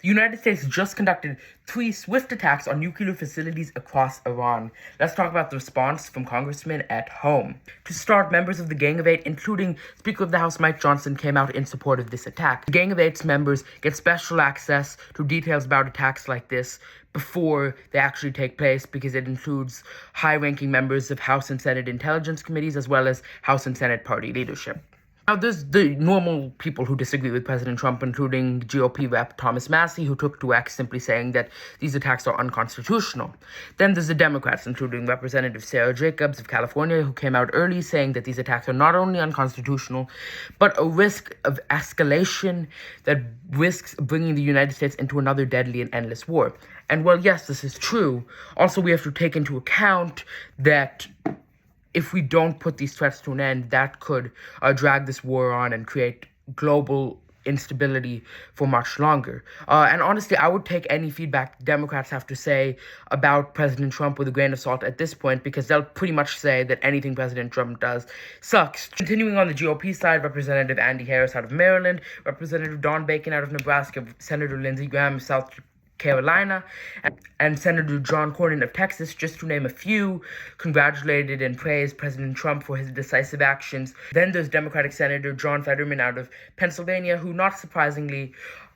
The United States just conducted 3 swift attacks on nuclear facilities across Iran. Let's talk about the response from congressmen at home. To start, members of the Gang of Eight, including Speaker of the House Mike Johnson, came out in support of this attack. The Gang of Eight's members get special access to details about attacks like this before they actually take place, because it includes high-ranking members of House and Senate Intelligence Committees as well as House and Senate party leadership. Now, there's the normal people who disagree with President Trump, including GOP Rep. Thomas Massie, who took to X simply saying that these attacks are unconstitutional. Then there's the Democrats, including Representative Sarah Jacobs of California, who came out early saying that these attacks are not only unconstitutional, but a risk of escalation that risks bringing the United States into another deadly and endless war. And while, yes, this is true, also we have to take into account that if we don't put these threats to an end, that could drag this war on and create global instability for much longer. And honestly, I would take any feedback Democrats have to say about President Trump with a grain of salt at this point, because they'll pretty much say that anything President Trump does sucks. Continuing on the GOP side, Representative Andy Harris out of Maryland, Representative Don Bacon out of Nebraska, Senator Lindsey Graham of South Carolina, and Senator John Cornyn of Texas, just to name a few, congratulated and praised President Trump for his decisive actions. Then there's Democratic Senator John Fetterman out of Pennsylvania, who, not surprisingly,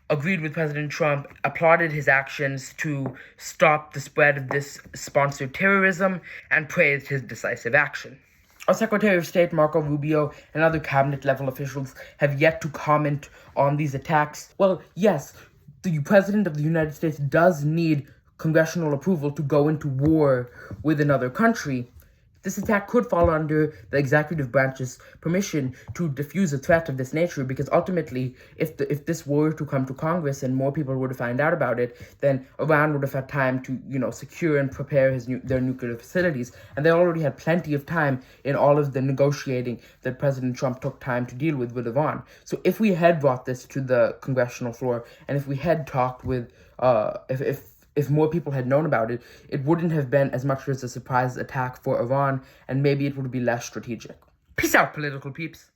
agreed with President Trump, applauded his actions to stop the spread of this sponsored terrorism, and praised his decisive action. Our Secretary of State, Marco Rubio, and other cabinet-level officials have yet to comment on these attacks. Well, yes, the President of the United States does need congressional approval to go into war with another country. This attack could fall under the executive branch's permission to defuse a threat of this nature, because ultimately, if this were to come to Congress and more people were to find out about it, then Iran would have had time to, secure and prepare their nuclear facilities. And they already had plenty of time in all of the negotiating that President Trump took time to deal with Iran. So if we had brought this to the congressional floor, and if we had talked with, if more people had known about it, it wouldn't have been as much as a surprise attack for Iran, and maybe it would be less strategic. Peace out, political peeps.